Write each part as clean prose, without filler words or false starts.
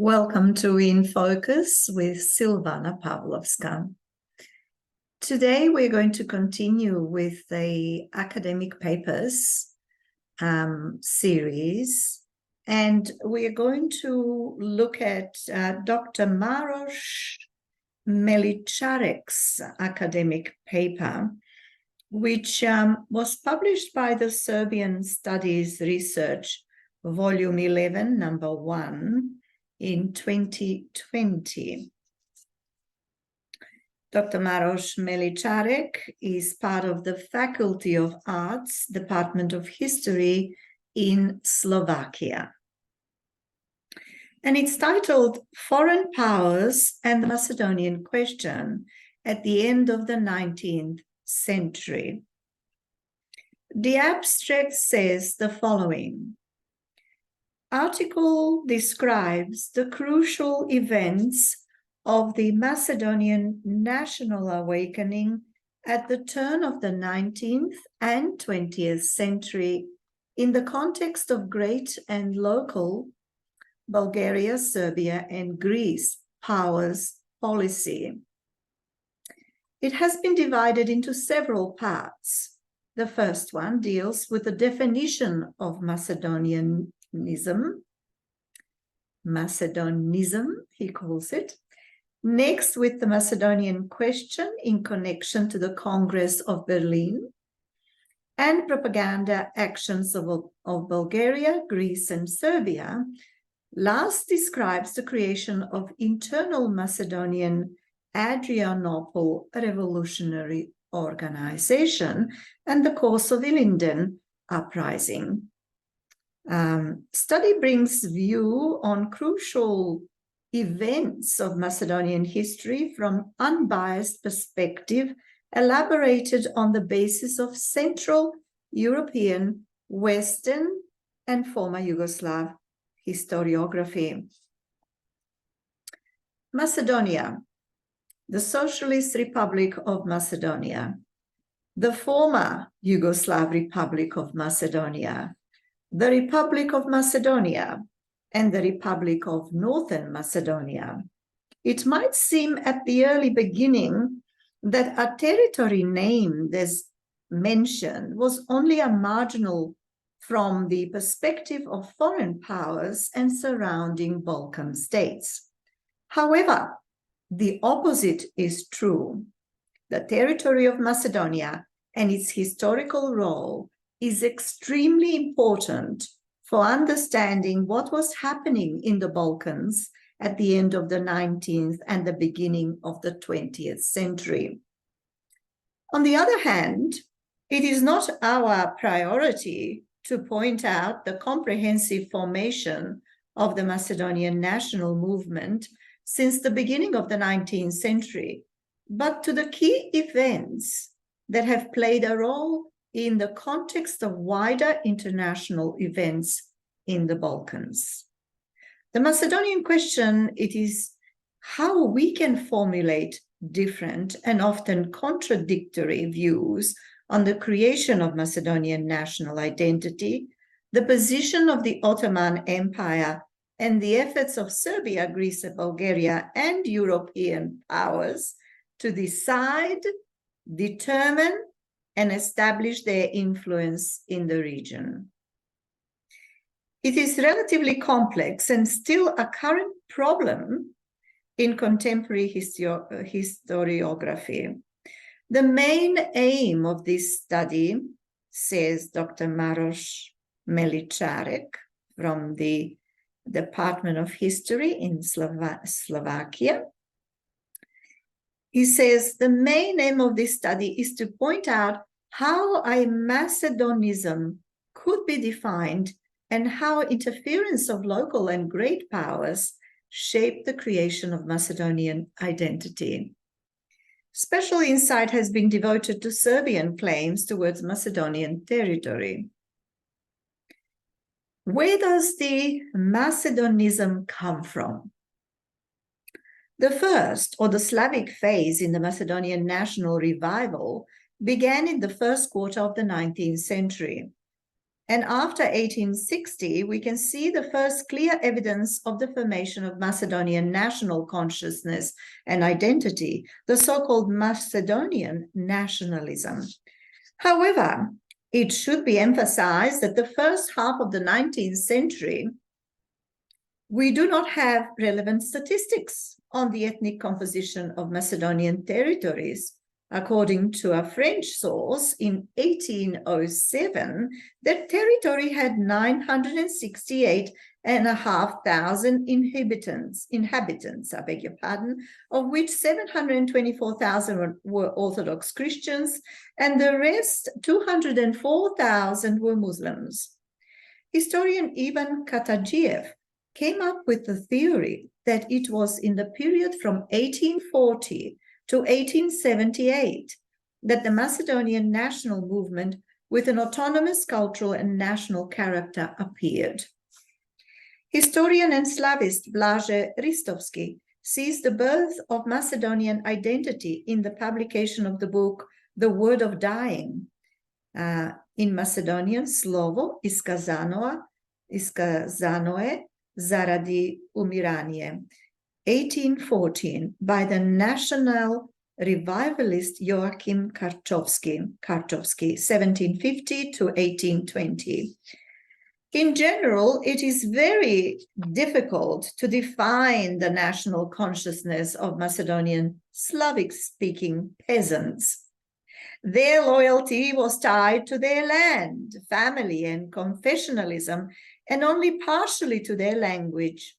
Welcome to In Focus with Silvana Pavlovska. Today we're going to continue with the academic papers series, and we're going to look at Dr. Maroš Melicharek's academic paper, which was published by the Serbian Studies Research, Volume 11, Number 1, in 2020. Dr. Maroš Melicharek is part of the Faculty of Arts, Department of History in Slovakia. And it's titled Foreign Powers and the Macedonian Question at the End of the 19th Century. The abstract says the following. Article describes the crucial events of the Macedonian national awakening at the turn of the 19th and 20th century in the context of great and local Bulgaria, Serbia, and Greece powers policy. It has been divided into several parts. The first one deals with the definition of Macedonism, he calls it. Next, with the Macedonian Question in connection to the Congress of Berlin and propaganda actions of Bulgaria, Greece, and Serbia. Last describes the creation of internal Macedonian Adrianople Revolutionary Organization and the course of Ilinden uprising. Study brings view on crucial events of Macedonian history from unbiased perspective, elaborated on the basis of Central European, Western, and former Yugoslav historiography. Macedonia, the Socialist Republic of Macedonia, the former Yugoslav Republic of Macedonia, the Republic of Macedonia, and the Republic of Northern Macedonia. It might seem at the early beginning that a territory named as mentioned was only a marginal from the perspective of foreign powers and surrounding Balkan states. However, the opposite is true. The territory of Macedonia and its historical role is extremely important for understanding what was happening in the Balkans at the end of the 19th and the beginning of the 20th century. On the other hand, it is not our priority to point out the comprehensive formation of the Macedonian national movement since the beginning of the 19th century, but to the key events that have played a role in the context of wider international events in the Balkans. The Macedonian question, it is how we can formulate different and often contradictory views on the creation of Macedonian national identity, the position of the Ottoman Empire, and the efforts of Serbia, Greece, Bulgaria, and European powers to decide, determine, and establish their influence in the region. It is relatively complex and still a current problem in contemporary historiography. The main aim of this study, says Dr. Maroš Melicharek from the Department of History in Slovakia, he says the main aim of this study is to point out how a Macedonism could be defined and how interference of local and great powers shaped the creation of Macedonian identity. Special insight has been devoted to Serbian claims towards Macedonian territory. Where does the Macedonism come from? The first, or the Slavic phase in the Macedonian national revival, began in the first quarter of the 19th century And after 1860, we can see the first clear evidence of the formation of Macedonian national consciousness and identity, the so-called Macedonian nationalism. However, it should be emphasized that the first half of the 19th century, we do not have relevant statistics on the ethnic composition of Macedonian territories. According to a French source, in 1807, the territory had 968,500 inhabitants, I beg your pardon, of which 724,000 were Orthodox Christians, and the rest, 204,000, were Muslims. Historian Ivan Katagiev came up with the theory that it was in the period from 1840 to 1878 that the Macedonian national movement with an autonomous cultural and national character appeared. Historian and Slavist Blaže Ristovski sees the birth of Macedonian identity in the publication of the book The Word of Dying. In Macedonian, slovo iskazanoe zaradi umiranje, 1814, by the national revivalist Joachim Karczowski, 1750 to 1820. In general, it is very difficult to define the national consciousness of Macedonian Slavic-speaking peasants. Their loyalty was tied to their land, family, and confessionalism, and only partially to their language.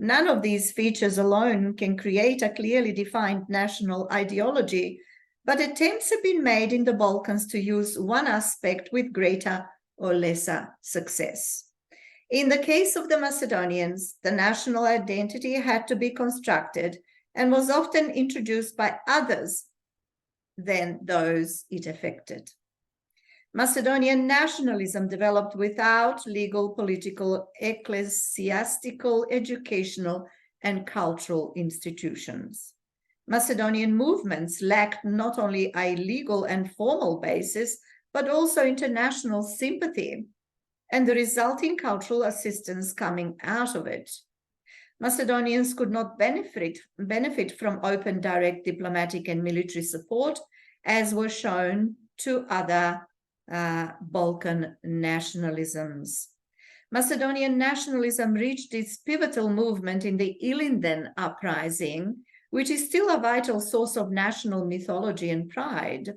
None of these features alone can create a clearly defined national ideology, but attempts have been made in the Balkans to use one aspect with greater or lesser success. In the case of the Macedonians, the national identity had to be constructed and was often introduced by others than those it affected. Macedonian nationalism developed without legal, political, ecclesiastical, educational, and cultural institutions. Macedonian movements lacked not only a legal and formal basis, but also international sympathy and the resulting cultural assistance coming out of it. Macedonians could not benefit from open, direct diplomatic and military support, as was shown to other Balkan nationalisms. Macedonian nationalism reached its pivotal movement in the Ilinden uprising, which is still a vital source of national mythology and pride.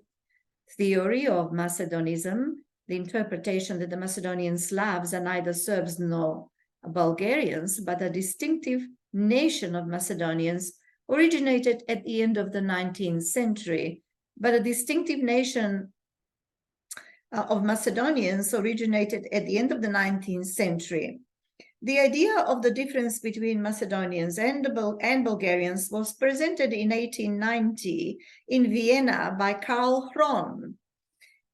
Theory of Macedonism, the interpretation that the Macedonian Slavs are neither Serbs nor Bulgarians, but a distinctive nation of Macedonians, originated at the end of the 19th century, but a distinctive nation of Macedonians originated at the end of the 19th century. The idea of the difference between Macedonians and Bulgarians was presented in 1890 in Vienna by Karl Hron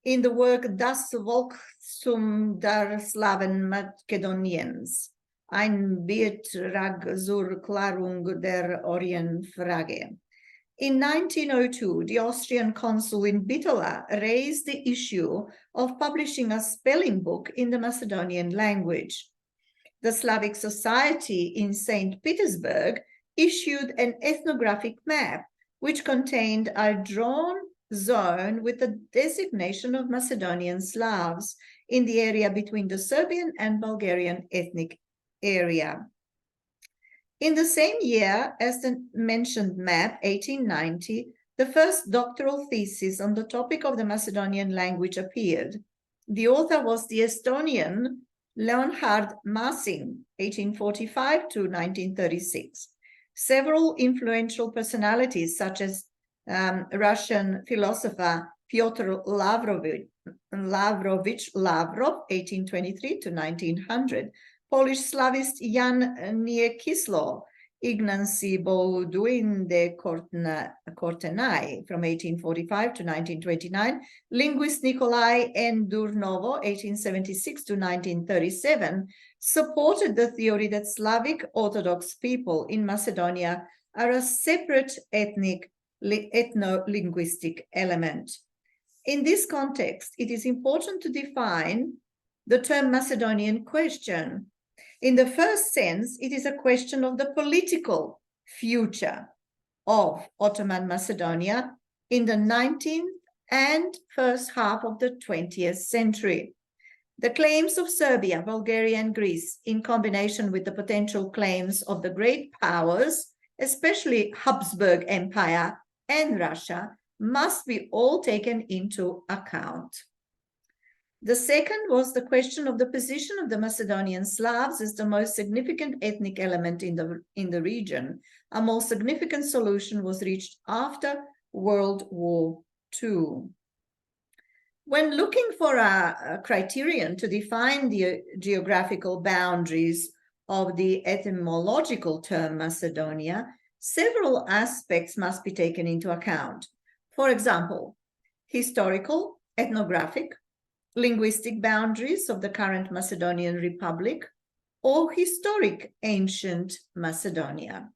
in the work Das Volk zum der Slaven Macedoniens, ein Beitrag zur Klärung der Orientfrage. In 1902, the Austrian consul in Bitola raised the issue of publishing a spelling book in the Macedonian language. The Slavic Society in St. Petersburg issued an ethnographic map which contained a drawn zone with the designation of Macedonian Slavs in the area between the Serbian and Bulgarian ethnic area. In the same year as the mentioned map, 1890, the first doctoral thesis on the topic of the Macedonian language appeared. The author was the Estonian Leonhard Masing, 1845 to 1936. Several influential personalities, such as Russian philosopher Fyodor Lavrovich Lavrov, 1823 to 1900, Polish Slavist Jan Niekislo, Ignacy Bauduin de Cortenay from 1845 to 1929, linguist Nikolai N. Durnovo, 1876 to 1937, supported the theory that Slavic Orthodox people in Macedonia are a separate ethno-linguistic element. In this context, it is important to define the term Macedonian question. In the first sense, it is a question of the political future of Ottoman Macedonia in the 19th and first half of the 20th century. The claims of Serbia, Bulgaria, and Greece, in combination with the potential claims of the great powers, especially Habsburg Empire and Russia, must be all taken into account. The second was the question of the position of the Macedonian Slavs as the most significant ethnic element in the region. A more significant solution was reached after World War II. When looking for a criterion to define the geographical boundaries of the etymological term Macedonia, several aspects must be taken into account. For example, historical, ethnographic, linguistic boundaries of the current Macedonian Republic, or historic ancient Macedonia.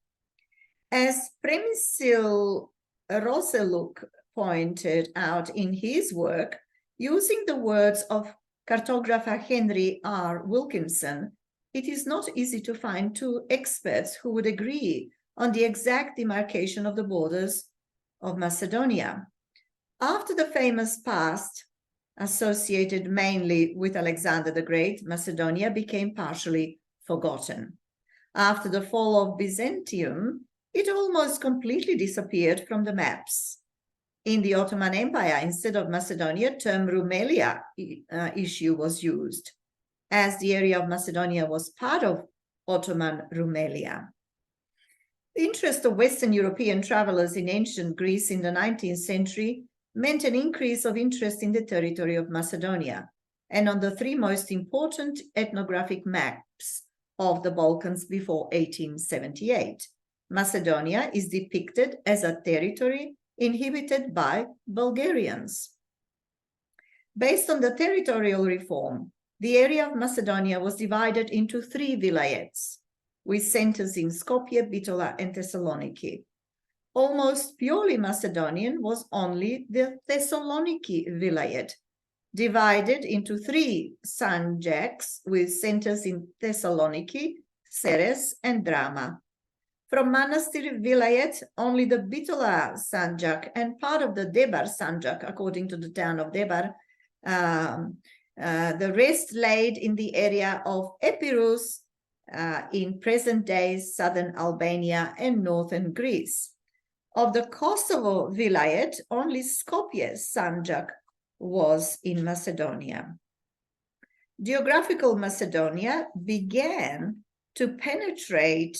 As Premisil Roseluk pointed out in his work, using the words of cartographer Henry R. Wilkinson, it is not easy to find two experts who would agree on the exact demarcation of the borders of Macedonia. After the famous past, associated mainly with Alexander the Great, Macedonia became partially forgotten. After the fall of Byzantium, it almost completely disappeared from the maps. In the Ottoman Empire, instead of Macedonia, term Rumelia issue was used, as the area of Macedonia was part of Ottoman Rumelia. The interest of Western European travelers in ancient Greece in the 19th century meant an increase of interest in the territory of Macedonia and on the three most important ethnographic maps of the Balkans before 1878. Macedonia is depicted as a territory inhabited by Bulgarians. Based on the territorial reform, the area of Macedonia was divided into three vilayets, with centers in Skopje, Bitola, and Thessaloniki. Almost purely Macedonian was only the Thessaloniki vilayet, divided into three sanjaks with centers in Thessaloniki, Ceres, and Drama. From Manastir Vilayet, only the Bitola Sanjak and part of the Debar Sanjak, according to the town of Debar, the rest laid in the area of Epirus in present-day southern Albania and northern Greece. Of the Kosovo Vilayet, only Skopje Sanjak was in Macedonia. Geographical Macedonia began to penetrate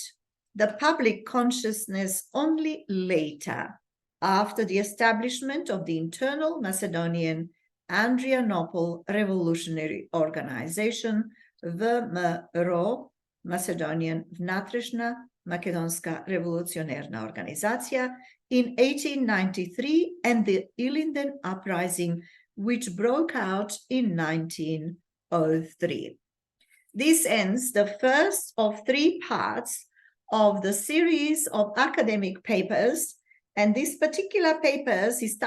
the public consciousness only later, after the establishment of the internal Macedonian Andrianople Revolutionary Organization, VMRO, Macedonian Vnatrešna Makedonska Revolucionarna Organizacija, in 1893, and the Ilinden Uprising, which broke out in 1903. This ends the first of three parts of the series of academic papers, and this particular paper is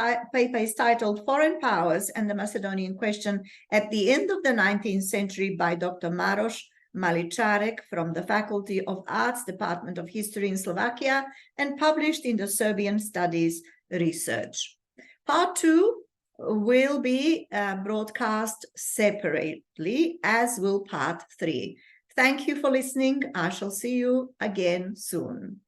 titled Foreign Powers and the Macedonian Question at the End of the 19th Century by Dr. Maroš Maličarek from the Faculty of Arts, Department of History in Slovakia, and published in the Serbian Studies Research. Part 2 will be broadcast separately, as will part 3. Thank you for listening. I shall see you again soon.